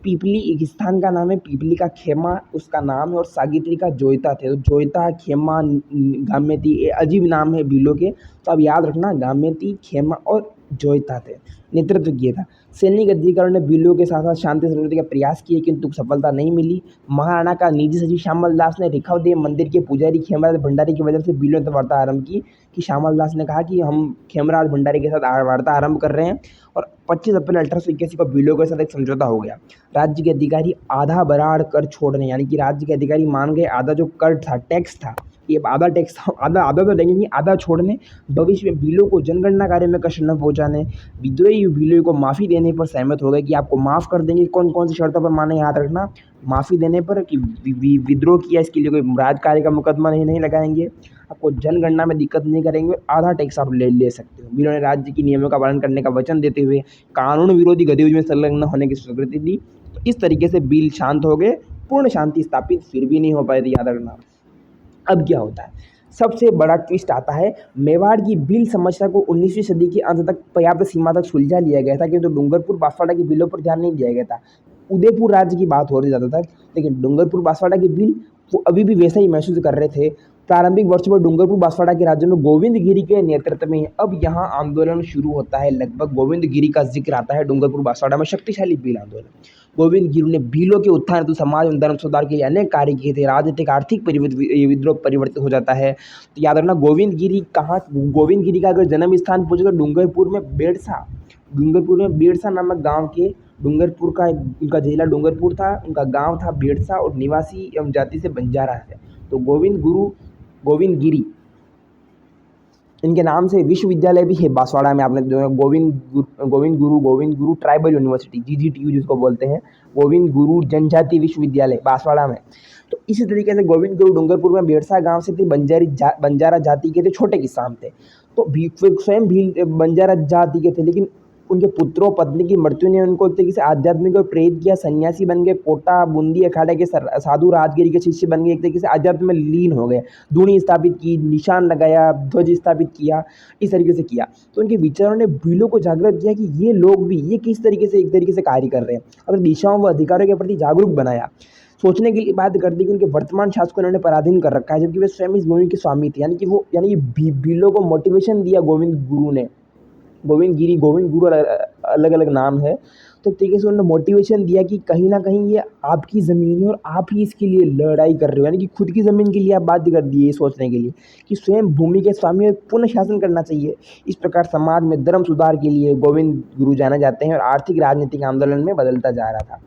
पीपली एक स्थान का नाम है, पीपली का खेमा उसका नाम है, और सागित्री का जोइता थे। तो जोइता, खेमा, गामेती, ये अजीब नाम है भीलों के, तो अब याद रखना, गामेती, खेमा और जोइता थे। नेतृत्व किया था। सैनिक अधिकारियों ने भीलों के साथ साथ शांति समझौते का प्रयास किए, किंतु सफलता नहीं मिली। महाराणा का निजी सचिव श्यामल दास ने रिखवदेव मंदिर के पुजारी खेमराज भंडारी की वजह से भीलों से वार्ता आरंभ की। कि श्यामल दास ने कहा कि हम खेमराज भंडारी के साथ वार्ता आरंभ कर रहे हैं, और 25 अप्रैल 1881 को भीलों के साथ एक समझौता हो गया। राज्य के अधिकारी आधा बराड़ कर छोड़ रहे, यानी कि राज्य के अधिकारी मान गए आधा जो कर था, टैक्स था, ये आधा टैक्स, आधा तो लेंगे, आधा छोड़ने, भविष्य में भीलों को जनगणना कार्य में कष्ट न पहुंचाने। विद्रोही भीलों को माफ़ी देने पर सहमत हो गए कि आपको माफ़ कर देंगे। कौन कौन सी शर्तों पर माने, याद रखना, माफ़ी देने पर कि विद्रोह किया इसके लिए कोई राजकार्य का मुकदमा नहीं लगाएंगे, आपको जनगणना में दिक्कत नहीं करेंगे, आधा टैक्स आप ले सकते हो। भीलों ने राज्य की नियमों का पालन करने का वचन देते हुए कानून विरोधी गतिविधियों में संलग्न होने की स्वीकृति दी। तो इस तरीके से भील शांत हो गए। पूर्ण शांति स्थापित फिर भी नहीं हो पाई थी, याद रखना। अब क्या होता है? सबसे बड़ा ट्विस्ट आता है। मेवाड़ की भील समस्या को 19वीं सदी के अंत तक पर्याप्त सीमा तक सुलझा लिया गया था, किंतु डूंगरपुर बांसवाड़ा की भीलों पर ध्यान नहीं दिया गया था। उदयपुर राज्य की बात हो रही ज़्यादातर, लेकिन डूंगरपुर बांसवाड़ा की भील वो अभी भी वैसा ही महसूस कर रहे थे। प्रारंभिक वर्षों में डूंगरपुर बांसवाड़ा के राज्य में गोविंद गिरी के नेतृत्व में अब यहाँ आंदोलन शुरू होता है। लगभग गोविंद गिरी का जिक्र आता है डूंगरपुर बांसवाड़ा में, शक्तिशाली भील आंदोलन। गोविंद गिरी ने भीलों के उत्थान हेतु समाज एवं धर्म सुधार के लिए अनेक कार्य किए थे। राजनीतिक आर्थिक विद्रोह परिवर्तित हो जाता है। तो याद रखना, गोविंद गिरी का अगर जन्म स्थान पूछे तो डूंगरपुर में बेड़सा नामक गाँव के, डूंगरपुर का उनका जिला डूंगरपुर था, उनका गांव था बेड़सा, और निवासी एवं जाति से बंजारा है। तो गोविंद गिरी इनके नाम से विश्वविद्यालय भी है बांसवाड़ा में। आपने जो है Govind Guru tribal university, GGTU जिसको बोलते हैं, गोविंद गुरु जनजाति विश्वविद्यालय बांसवाड़ा में। तो इसी तरीके से गोविंद गुरु डूंगरपुर में बेड़सा गांव से थे, बंजारा जाति के थे, छोटे किसान थे। तो स्वयं भी बंजारा जाति के थे, लेकिन उनके पुत्रों पत्नी की मृत्यु ने उनको एक तरीके से आध्यात्मिक और प्रेरित किया, सन्यासी बन गए, कोटा बूंदी अखाड़ा के साधु राजगिरी के शिष्य बन गए, एक तरीके से आध्यात्म में लीन हो गए, धूनी स्थापित की, निशान लगाया, ध्वज स्थापित किया, इस तरीके से किया। तो उनके विचारों ने भीलों को जागृत किया कि ये लोग भी ये किस तरीके से एक तरीके से कार्य कर रहे हैं, और दिशाओं व अधिकारों के प्रति जागरूक बनाया। सोचने के लिए बात कर दी कि उनके वर्तमान शासन को उन्होंने पराधीन कर रखा है, जबकि वे स्वयं इस भूमि के स्वामी थे। यानी कि भीलों को मोटिवेशन दिया गोविंद गुरु ने, गोविंद गुरु अलग अलग नाम है। तो एक तरीके से उन्होंने मोटिवेशन दिया कि कहीं ना कहीं ये आपकी ज़मीन है और आप ही इसके लिए लड़ाई कर रहे हो, यानी कि खुद की ज़मीन के लिए आप बाध्य कर दिए सोचने के लिए कि स्वयं भूमि के स्वामी पुनः शासन करना चाहिए। इस प्रकार समाज में धर्म सुधार के लिए गोविंद गुरु जाने जाते हैं और आर्थिक राजनीतिक आंदोलन में बदलता जा रहा था।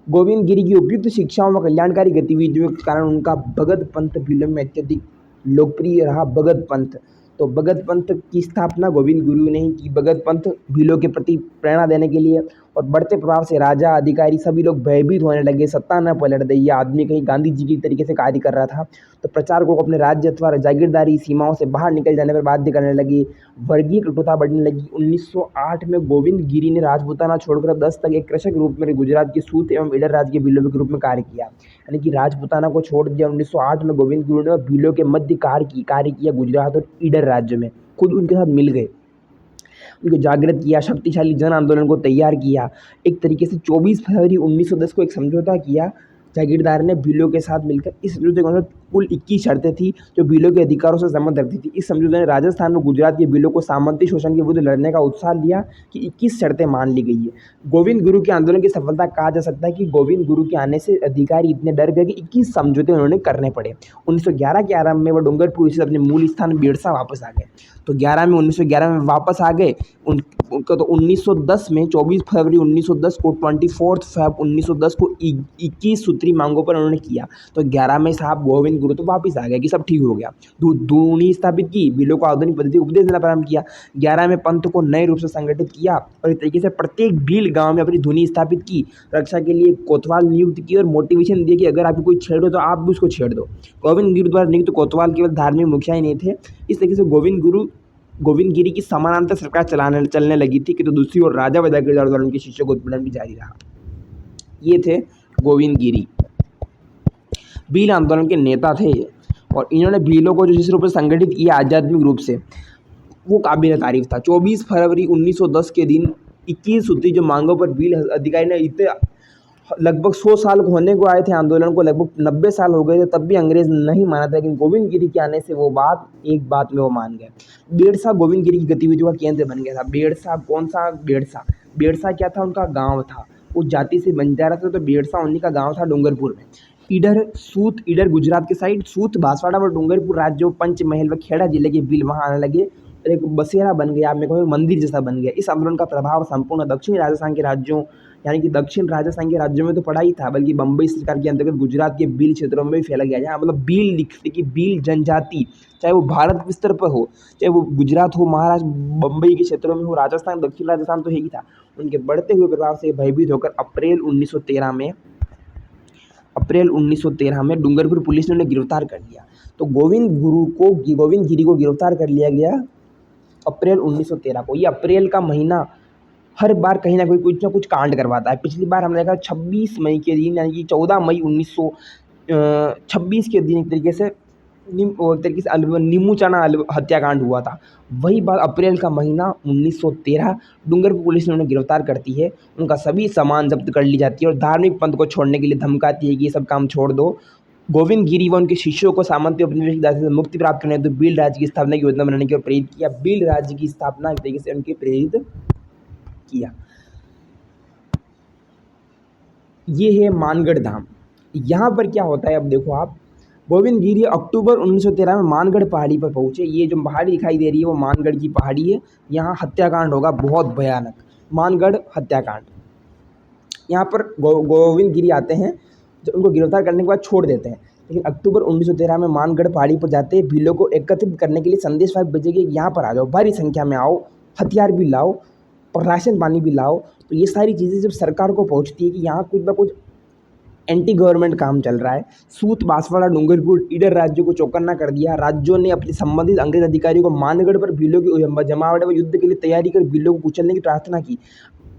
गोविंद गिरी की उपयुक्त शिक्षाओं व कल्याणकारी गतिविधियों के कारण उनका भगत पंथ भीलों में अत्यधिक लोकप्रिय रहा। भगत पंथ, तो भगत पंथ की स्थापना गोविंद गुरु ने ही की। भगत पंथ भीलों के प्रति प्रेरणा देने के लिए, और बढ़ते प्रभाव से राजा अधिकारी सभी लोग भयभीत होने लगे, सत्ता न पलट दे, ये आदमी कहीं गांधी जी की तरीके से कार्य कर रहा था। तो प्रचारकों को अपने राज्य अथवा जागीरदारी सीमाओं से बाहर निकल जाने पर बाध्य करने लगे, वर्गीय कटुता बढ़ने लगी। 1908 में गोविंद गिरी ने राजपूताना छोड़कर 10 तक एक कृषक रूप में गुजरात के सूत एवं ईडर राज्य के भीलों के रूप में कार्य किया, यानी कि राजपूताना को छोड़ दिया 1908 में गोविंद गुरु ने, और भीलों के मध्य कार्य किया गुजरात और ईडर राज्य में, खुद उनके साथ मिल गए, उनको जागृत किया, शक्तिशाली जन आंदोलन को तैयार किया। एक तरीके से 24 फरवरी 1910 को एक समझौता किया जागीरदार ने भीलों के साथ मिलकर। इस समझौते के अनुसार कुल 21 शर्तें थी जो भीलों के अधिकारों से संबंध रखती थी। इस समझौते ने राजस्थान और गुजरात के भीलों को सामंती शोषण के विरुद्ध लड़ने का उत्साह दिया कि 21 शर्तें मान ली गई है। गोविंद गुरु के आंदोलन की सफलता कहा जा सकता है कि गोविंद गुरु के आने से अधिकारी इतने डर गए कि 21 समझौते उन्होंने करने पड़े। 1911 के आरंभ में वह डूंगरपुर से अपने मूल स्थान बेड़सा वापस आ गए। तो 1911 में वापस आ गए उनका। तो 1910 में 24 फरवरी 1910 को 24 फरवरी 1910 को 21 सूत्री मांगों पर उन्होंने किया। तो 11 में साहब गोविंद गुरु तो वापस आ गए कि सब ठीक हो गया। धूनी स्थापित की, भीलों को आधुनिक पद्धति उपदेश देना प्रारंभ किया। 11 में पंथ को नए रूप से संगठित किया और इस तरीके से प्रत्येक भील गांव में अपनी धुनी स्थापित की। रक्षा के लिए कोतवाल नियुक्त किए और मोटिवेशन दिए कि अगर आपको कोई छेड़ो तो आप भी उसको छेड़ दो। गोविंद गिरी द्वारा नियुक्त कोतवाल केवल धार्मिक मुखिया ही नहीं थे। इस तरीके से गोविंद गिरी की समानांतर सरकार चलने लगी थी कि तो दूसरी ओर राजा व जागीरदार द्वारा उनके शिष्यों को उत्पीड़न भी जारी रहा। ये थे गोविंद गिरी, भील आंदोलन के नेता थे ये, और इन्होंने भीलों को जो जिस रूप से संगठित किया आध्यात्मिक रूप से, वो काबिल तारीफ था। 24 फरवरी 1910 के दिन 21 सूत्री जो मांगों पर भील अधिकारी ने इतने लगभग 100 साल होने को आए थे आंदोलन को, लगभग 90 साल हो गए थे, तब भी अंग्रेज नहीं माना था। लेकिन गोविंद गिरी के आने से एक बात में वो मान गए। बेड़सा गोविंद गिरी की गतिविधियों का केंद्र बन गया था। बेड़सा कौन सा? बेड़सा क्या था? उनका गांव था। उस जाति से बंजारा था, तो बेड़सा उन्हीं का गांव था डूंगरपुर में। ईडर गुजरात के साइड, सूत बांसवाड़ा और डूंगरपुर राज्य पंचमहल व खेड़ा जिले के भील वहाँ आने लगे। एक बसेरा बन गया, आप में कहो मंदिर जैसा बन गया। इस आंदोलन का प्रभाव संपूर्ण दक्षिण राजस्थान के राज्यों, यानी कि दक्षिण राजस्थान के राज्यों में तो पड़ा ही था, बल्कि बम्बई सरकार के अंतर्गत गुजरात के भील क्षेत्रों में भी फैला गया। जहाँ मतलब भील लिखते कि भील जनजाति, चाहे वो भारत स्तर पर हो, चाहे वो गुजरात हो, महाराष्ट्र, बम्बई के क्षेत्रों में हो, राजस्थान, दक्षिण राजस्थान तो है ही था। उनके बढ़ते हुए प्रभाव से भयभीत होकर अप्रैल 1913 में डूंगरपुर पुलिस ने उन्हें गिरफ्तार कर लिया। तो गोविंद गिरी को गिरफ्तार कर लिया गया अप्रैल 1913 को। ये अप्रैल का महीना हर बार कहीं ना कोई कुछ ना कुछ कांड करवाता है। पिछली बार हमने देखा 26 मई के दिन, यानी कि 14 मई 1926 के दिन एक तरीके से नीमूचाना हत्याकांड हुआ था। वही बात अप्रैल का महीना 1913 डूंगरपुर पुलिस ने उन्हें गिरफ्तार करती है। उनका सभी सामान जब्त कर ली जाती है और धार्मिक पंथ को छोड़ने के लिए धमकाती है कि ये सब काम छोड़ दो। गोविंद गिरी व उनके शिष्यों को सामंती उपनिवेश दासी से मुक्ति प्राप्त करने हेतु भील राज्य की स्थापना की योजना बनाने की ओर प्रेरित किया। भील राज्य की स्थापना एक तरीके से उनके प्रेरित किया। ये है मानगढ़ धाम। यहाँ पर क्या होता है अब देखो आप, गोविंद गिरी अक्टूबर 1913 में मानगढ़ पहाड़ी पर पहुंचे। ये जो पहाड़ी दिखाई दे रही है वो मानगढ़ की पहाड़ी है। यहाँ हत्याकांड होगा बहुत भयानक, मानगढ़ हत्याकांड। यहाँ पर गोविंद गिरी आते हैं, जो उनको गिरफ्तार करने के बाद छोड़ देते हैं। लेकिन अक्टूबर 1913 में मानगढ़ पहाड़ी पर जाते हैं, भीलों को एकत्रित करने के लिए संदेश भेजे कि यहाँ पर आ जाओ, भारी संख्या में आओ, हथियार भी लाओ और राशन पानी भी लाओ। तो ये सारी चीज़ें जब सरकार को पहुँचती है कि यहाँ कुछ ना कुछ एंटी गवर्नमेंट काम चल रहा है, सूत, बांसवाड़ा, डूंगरपुर, ईडर राज्यों को चौकन्ना कर दिया। राज्यों ने अपने संबंधित अंग्रेज अधिकारियों को मानगढ़ पर भीलों की जमावड़े व युद्ध के लिए तैयारी कर भीलों को कुचलने की प्रार्थना की।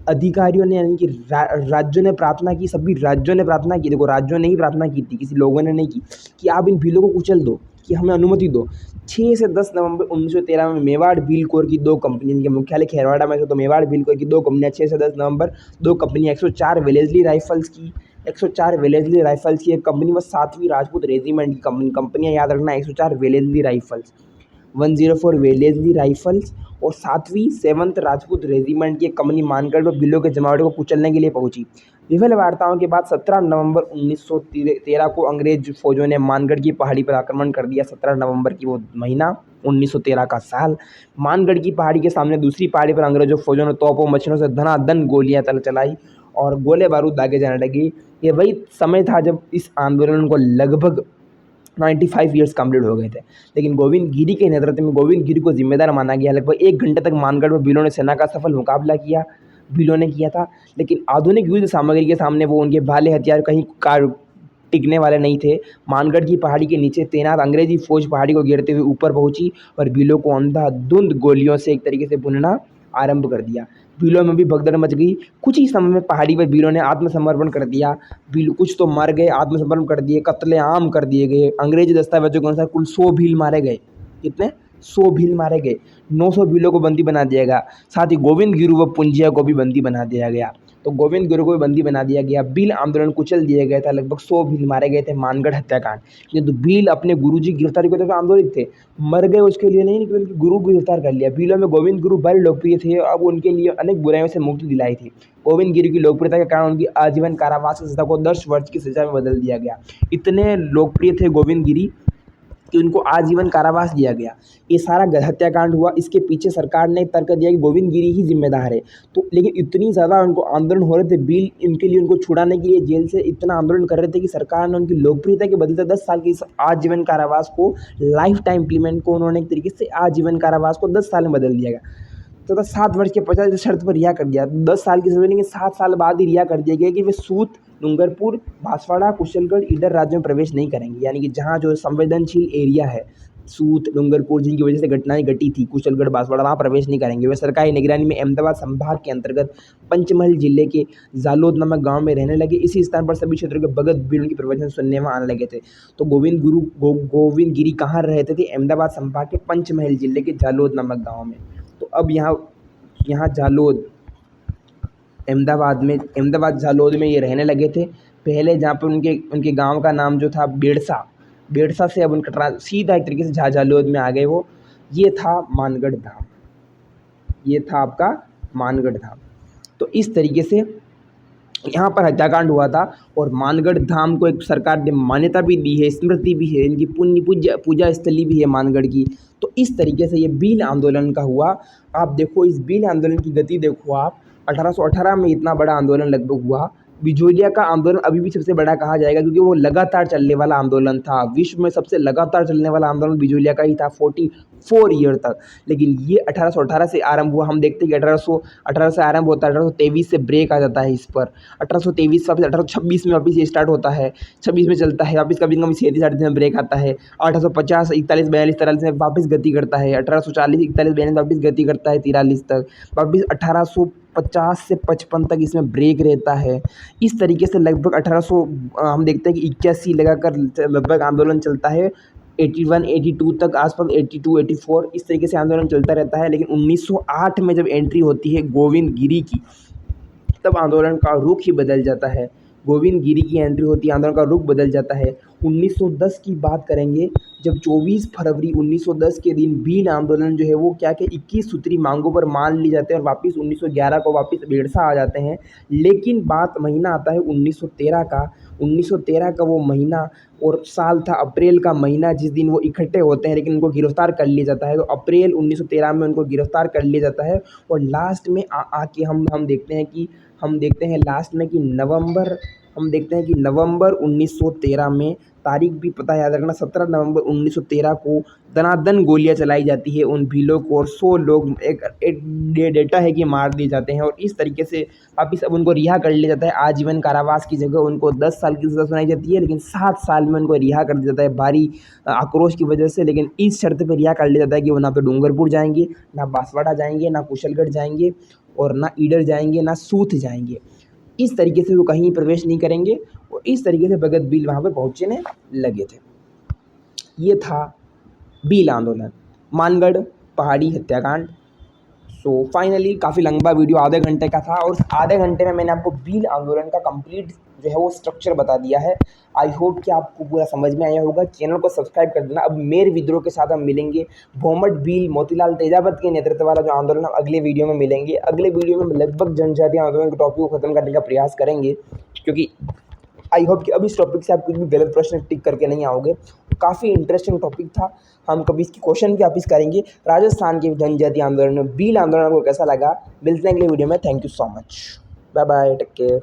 अधिकारियों ने यानी कि राज्यों ने प्रार्थना की, सभी राज्यों ने प्रार्थना की। देखो, राज्यों ने ही प्रार्थना की थी, किसी लोगों ने नहीं की, कि आप इन भीलों को कुचल दो, कि हमें अनुमति दो। 6 से 10 नवंबर 1913 में मेवाड़ भील कोर की 2 कंपनी, जिनके मुख्यालय खेरवाड़ा में थे, तो मेवाड़ भील कोर की 2 कंपनियाँ 6 से 10 नवंबर 2 कंपनियाँ 104 वेलेस्ली राइफल्स की 104 वेलेस्ली राइफल्स की एक कंपनी व 7वीं राजपूत रेजिमेंट की कंपनी। कंपनियाँ याद रखना, 104 वेलेस्ली राइफल्स, 104 वेलेस्ली राइफल्स और 7वीं 7th राजपूत रेजिमेंट की एक कंपनी मानगढ़ में भीलों के जमावड़े को कुचलने के लिए पहुंची। विफल वार्ताओं के बाद 17 नवंबर 1913 को अंग्रेज फौजों ने मानगढ़ की पहाड़ी पर आक्रमण कर दिया। 17 नवंबर की वो महीना, 1913 का साल। मानगढ़ की पहाड़ी के सामने दूसरी पहाड़ी पर अंग्रेजों फौजों ने तोपों मच्छरों से धनाधन गोलियां चलाई और गोले बारूद दागे जाने लगी। ये वही समय था जब इस आंदोलन को लगभग 95 ईयर्स कंप्लीट हो गए थे। लेकिन गोविंद गिरी के नेतृत्व में गोविंद गिरी को जिम्मेदार माना गया। लगभग 1 घंटे तक मानगढ़ में भीलों ने सेना का सफल मुकाबला किया, भीलों ने किया था। लेकिन आधुनिक युद्ध सामग्री के सामने वो उनके भाले हथियार कहीं कार टिकने वाले नहीं थे। मानगढ़ की पहाड़ी के नीचे तैनात अंग्रेजी फौज पहाड़ी को घेरते हुए ऊपर पहुंची और भीलों को अंधाधुंध गोलियों से एक तरीके से भुनना आरंभ कर दिया। भीलों में भी भगदड़ मच गई। कुछ ही समय में पहाड़ी पर भीलों ने आत्मसमर्पण कर दिया। भील कुछ तो मर गए, आत्मसमर्पण कर दिए, कत्लेआम कर दिए गए। अंग्रेजी दस्तावेजों के अनुसार कुल 100 भील मारे गए। कितने? 100 भील मारे गए। 900 भीलों को बंदी बना दिया गया। साथ ही गोविंद गिरु व पुंजिया को भी बंदी बना दिया गया। तो गोविंद गिरु को भी बंदी बना दिया गया। भील आंदोलन कुचल दिया गया था। लगभग 100 भील मारे गए थे मानगढ़ हत्याकांड। किंतु भील अपने गुरुजी की गिरफ्तारी को लेकर आंदोलित थे, मर गए उसके लिए नहीं, बल्कि गुरु को गिरफ्तार कर लिया। भीलों में गोविंद गुरु बड़े लोकप्रिय थे। अब उनके लिए अनेक बुराइयों से मुक्ति दिलाई थी। गोविंद गिरी की लोकप्रियता के कारण उनकी आजीवन कारावास की सजा को 10 वर्ष की सजा में बदल दिया गया। इतने लोकप्रिय थे गोविंद गिरी कि उनको आजीवन कारावास दिया गया। ये सारा हत्याकांड हुआ। इसके पीछे सरकार ने तर्क दिया कि गोविंद गिरी ही जिम्मेदार है। तो लेकिन इतनी ज़्यादा उनको आंदोलन हो रहे थे, बिल इनके लिए उनको छुड़ाने के लिए जेल से इतना आंदोलन कर रहे थे कि सरकार ने उनकी लोकप्रियता के बदलते 10 साल की इस आजीवन कारावास को, लाइफ टाइम इम्प्लीमेंट को, उन्होंने एक तरीके से आजीवन कारावास को 10 साल में बदल दिया गया। तथा 7 वर्ष के पश्चात इस शर्त पर रिहा कर दिया। 10 साल की सजा, लेकिन 7 साल बाद ही रिहा कर दिया गया कि वे सूत, डूंगरपुर, बांसवाड़ा, कुशलगढ़, ईडर राज्यों में प्रवेश नहीं करेंगे। यानी कि जहाँ जो संवेदनशील एरिया है, सूत, डूंगरपुर, जिनकी वजह से घटनाएं घटी थी, कुशलगढ़, बांसवाड़ा, वहाँ प्रवेश नहीं करेंगे। वे सरकारी निगरानी में अहमदाबाद संभाग के अंतर्गत पंचमहल जिले के जालोद नामक गांव में रहने लगे। इसी स्थान पर सभी क्षेत्रों के भगत भी उनकी प्रवचन सुनने में आने लगे थे। तो गोविंद गिरी कहाँ रहते थे? अहमदाबाद संभाग के पंचमहल जिले के जालोद नामक गाँव में। तो अब यहाँ जालोद, अहमदाबाद जालोद में ये रहने लगे थे। पहले जहाँ पर उनके गांव का नाम जो था बेड़सा से अब उनका सीधा एक तरीके से जालोद में आ गए वो। ये था मानगढ़ धाम, ये था आपका मानगढ़ धाम। तो इस तरीके से यहाँ पर हत्याकांड हुआ था और मानगढ़ धाम को एक सरकार ने मान्यता भी दी है, स्मृति भी है, इनकी पूजा स्थली भी है मानगढ़ की। तो इस तरीके से ये भील आंदोलन का हुआ। आप देखो, इस भील आंदोलन की गति देखो आप। 1818 में इतना बड़ा आंदोलन लगभग हुआ। बिजोलिया का आंदोलन अभी भी सबसे बड़ा कहा जाएगा, क्योंकि वो लगातार चलने वाला आंदोलन था। विश्व में सबसे लगातार चलने वाला आंदोलन बिजोलिया का ही था 44 ईयर तक। लेकिन ये 1818 से आरंभ हुआ। हम देखते हैं कि 1818 से आरंभ होता है, 1823 से ब्रेक आ जाता है इस पर। 1823 से वापस 1826 में वापस ये स्टार्ट होता है, 26 में चलता है, वापस कभी कभी 37-38 में ब्रेक आता है। 1850, 41, 42, 43 में वापस गति करता है। 1840, 41, 42 में वापस गति करता है 43 तक। वापस 1850 से 55 तक इसमें ब्रेक रहता है। इस तरीके से लगभग 1800 हम देखते हैं कि 81 लगाकर लगभग आंदोलन चलता है। 81, 82 तक आसपास, 82, 84 इस तरीके से आंदोलन चलता रहता है। लेकिन 1908 में जब एंट्री होती है गोविंद गिरी की, तब आंदोलन का रुख ही बदल जाता है। गोविंद गिरी की एंट्री होती है, आंदोलन का रुख बदल जाता है। 1910 की बात करेंगे, जब 24 फरवरी 1910 के दिन भील आंदोलन जो है वो क्या कि 21 सूत्री मांगों पर मान ली जाते हैं और वापस 1911 को वापस बेड़सा आ जाते हैं। लेकिन बात महीना आता है 1913 का वो महीना और साल था अप्रैल का महीना, जिस दिन वो इकट्ठे होते हैं, लेकिन उनको गिरफ्तार कर लिया जाता है। तो अप्रैल 1913 में उनको गिरफ्तार कर लिया जाता है और लास्ट में आके हम देखते हैं लास्ट में कि हम देखते हैं कि नवंबर 1913 में, तारीख भी पता याद रखना, 17 नवंबर 1913 को दनादन गोलियां चलाई जाती है उन भीलों को, और 100 लोग एक डेटा है कि मार दिए जाते हैं। और इस तरीके से वापिस अब उनको रिहा कर लिया जाता है। आजीवन कारावास की जगह उनको 10 साल की सज़ा सुनाई जाती है, लेकिन 7 साल में उनको रिहा कर दिया जाता है भारी आक्रोश की वजह से। लेकिन इस शर्त पर रिहा कर लिया जाता है कि वो ना तो डूंगरपुर जाएंगे, ना बांसवाड़ा जाएंगे, ना कुशलगढ़ जाएंगे, और ना ईडर जाएंगे, ना सूत जाएंगे। इस तरीके से वो कहीं प्रवेश नहीं करेंगे, और इस तरीके से भगत भील वहाँ पर पहुँचने लगे थे। ये था भील आंदोलन, मानगढ़ पहाड़ी हत्याकांड। सो फाइनली काफ़ी लंबा वीडियो आधे घंटे का था, और उस आधे घंटे में मैंने आपको भील आंदोलन का कंप्लीट जो है वो स्ट्रक्चर बता दिया है। आई होप कि आपको पूरा समझ में आया होगा। चैनल को सब्सक्राइब कर देना। अब मेर विद्रोह के साथ हम मिलेंगे। भोमट भील मोतीलाल तेजावत के नेतृत्व वाला जो आंदोलन, हम अगले वीडियो में मिलेंगे। अगले वीडियो में हम लगभग जनजातीय आंदोलन के टॉपिक को खत्म करने का प्रयास करेंगे, क्योंकि आई होप कि अब इस टॉपिक से आप कुछ भी गलत प्रश्न टिक करके नहीं आओगे। काफ़ी इंटरेस्टिंग टॉपिक था। हम कभी इसकी क्वेश्चन भी वापिस करेंगे। राजस्थान के जनजातीय आंदोलन में भील आंदोलन आपको कैसा लगा? मिलते हैं अगले वीडियो में। Thank you so much. Bye bye, take care.